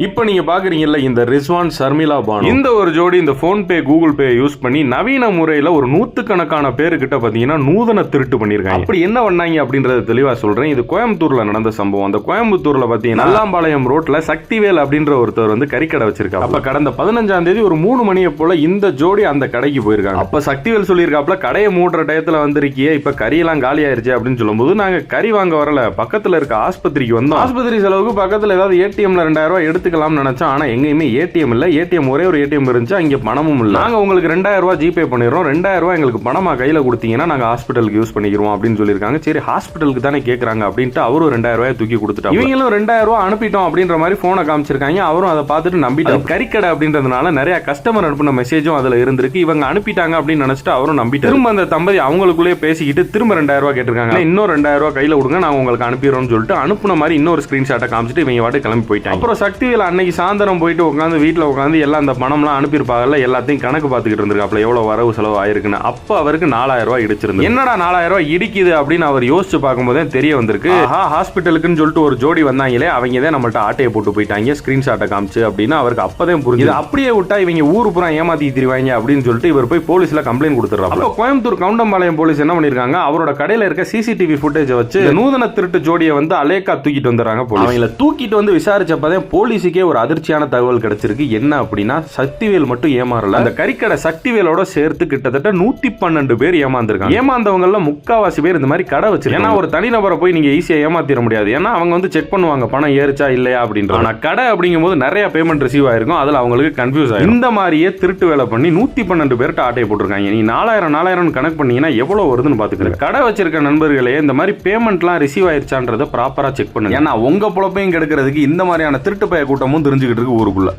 இப்ப நீங்க பாக்குறீங்கல்ல இந்த ரிஸ்வான் ஷர்மிளா பானு, இந்த ஒரு ஜோடி இந்த phone Pay Google Pay use பண்ணி நவீன முறையில ஒரு நூத்துக்கணக்கான பேரு கிட்ட பாத்தீங்கன்னா நூதன திருட்டு பண்ணிருக்காங்க. அப்படி என்ன பண்ணாங்க அப்படின்றத தெளிவா சொல்றேன். இது கோயம்புத்தூர்ல நடந்த சம்பவம். அந்த கோயம்புத்தூர்ல பாத்தீங்கன்னா நல்லாம்பாளையம் ரோட்ல சக்திவேல் அப்படின்ற ஒருத்தர் வந்து கறிக்கடை வச்சிருக்காங்க. அப்ப கடந்த 15ஆம் தேதி ஒரு 3 மணியை போல இந்த ஜோடி அந்த கடைக்கு போயிருக்காங்க. அப்ப சக்திவேல் சொல்லியிருக்காப்ல, கடையை மூடுற டயத்துல வந்திருக்கியே, இப்ப கறியெல்லாம் காலி ஆயிருச்சு அப்படின்னு சொல்லும்போது, நாங்க கறி வாங்க வரல, பக்கத்துல இருக்க ஆஸ்பத்திரிக்கு வந்தோம். ஆஸ்பத்திரி செலவுக்கு பக்கத்துல ஏதாவது ஏடிஎம்ல 2000 ரூபாய் எடுத்துக்கலாம் நினைச்சோம். ஆனா எங்கேயுமே ஏடிஎம் இல்ல. ஏடிஎம் ஒரே ஒரு ஏடிஎம் இருந்துச்சு, அங்க பணமும் இல்ல. நாங்க உங்களுக்கு 2000 ரூபாய் ஜிபே பண்ணிடுறோம், 2000 ரூபாய் எங்களுக்கு பணமா கையில கொடுத்தீங்கன்னா நாங்க ஹாஸ்பிட்டலுக்கு யூஸ் பண்ணிக்கிறோம் அப்படின்னு சொல்லிருக்காங்க. சரி, ஹாஸ்பிட்டலுக்கு தானே கேக்குறாங்க அப்படின்ட்டு அவரும் 2000 ரூபாய் தூக்கி கொடுத்துட்டாங்க. இவங்களும் 2000 ரூபாய் அனுப்பிட்டோம் அப்படின்ற மாதிரி போனை காமிச்சிருக்காங்க. அவரும் அதை பார்த்துட்டு நம்பிட்டாரு. கறிக்கடை அப்படின்றதுனால நிறைய கஸ்டமர் அனுப்பின மெசேஜும் அதுல இருந்திருக்கு. இவங்க அனுப்பிட்டாங்க அப்படின்னு நினைச்சிட்டு அவரும் நம்பிட்டாரு. திரும்ப அந்த தம்பதி அவங்களுக்குள்ளே பேசிக்கிட்டு திரும்ப 2000 ரூபாய் கேட்டிருக்காங்க. இன்னும் 2000 ரூபாய் கையில கொடுங்க, நான் உங்களுக்கு அனுப்பிடுறோம்னு சொல்லிட்டு அனுப்புன மாதிரி இன்னொரு ஸ்கிரீன்ஷாட்டை காமிச்சிட்டு இவங்க வாட்டு கிளம்பி போயிட்டாங்க. அப்புறம் சக்திவேல் அன்னைக்கு சாயந்தரம் போயிட்டு உட்காந்து வீட்டில் உட்காந்து எல்லாம் அந்த பணம்லாம் அனுப்பியிருப்பாங்கல்ல, எல்லாத்தையும் கணக்கு பார்த்துக்கிட்டு இருந்திருக்காப்ல எவ்வளவு வரவு செலவு ஆயிருக்குன்னு. அப்போ அவருக்கு 4000 ரூபாய் இடிச்சிருந்து. என்னடா 4000 ரூபாய் இடிக்குது அப்படின்னு அவர் யோசிச்சு பார்க்கும்போதே தெரிய வந்திருக்கு. ஹாஸ்பிட்டலுக்குன்னு சொல்லிட்டு ஒரு ஜோடி வந்தாங்களே, அவங்க தான் நம்மள்ட்ட ஆட்டையை போட்டு போயிட்டாங்க ஸ்கிரீன்ஷாட்டை காமிச்சு அப்படின்னு அவருக்கு அப்பதான் புரிஞ்சு. அப்படியே விட்டா இவங்க ஊரு புறா ஏமாத்தி திருவாங்க அப்படின்னு சொல்லிட்டு இவர் போய் போலீஸ்ல கம்ப்ளைண்ட் கொடுத்துறாரு. அப்போ கோயம்புத்தூர் கவுண்டம்பாளையம் போலீஸ் என்ன பண்ணிருக்காங்க, அவரோட கடையில இருக்க சிசிடிவி ஃபுட்டேஜை வச்சு நூதன திருட்டு ஜோடியை வந்து அலேக்கா தூக்கிட்டு வந்துறாங்க. அவங்கள தூக்கிட்டு வந்து விசாரிச்சப்பதான் போலீஸுக்கே ஒரு அதிர்ச்சியான தகவல் கிடைச்சிருக்கு. என்ன அப்படின்னா, சக்திவேல் மட்டும் ஏமாறல, அந்த கறிக்கடை சக்திவேலோட சேர்த்து கிட்டத்தட்ட 112 பேர் ஏமாந்துருக்காங்க. ஏமாந்தவங்கல முக்காவாசி பேர் இந்த மாதிரி கடை வச்சிருக்காங்க. ஏன்னா ஒரு தனிநபரை போய் நீங்க ஈஸியா ஏமாத்திர முடியாது. ஏன்னா அவங்க வந்து செக் பண்ணுவாங்க பணம் ஏறிச்சா இல்லையா அப்படின்ற. ஆனா கடை அப்படிங்கும் போது நிறைய பேமெண்ட் ரிசீவ் ஆயிருக்கும். அதுல அவங்களுக்கு கன்ஃபியூஸ் ஆகும். இந்த மாதிரியே திருட்டு வேலை பண்ணி 112 பேர்ட்ட ஆட்டையை போட்டிருக்காங்க. நீ 4000 கணக்கு பண்ணீங்கன்னா எவ்வளவு வருதுன்னு பாத்துக்கிறேன். கடை வச்சிருக்க நண்பர்களே, இந்த மாதிரி பேமெண்ட்லாம் ரிசீவ் ஆயிருச்சான்றத ப்ராப்பரா செக் பண்ணுங்க. ஏன்னா உங்க பொழப்பையும் கெடுக்கிறதுக்கு இந்த மாதிரியான திருட்டு பய கூட்டமும் தெரிஞ்சுக்கிட்டு இருக்கு ஊருக்குள்ள.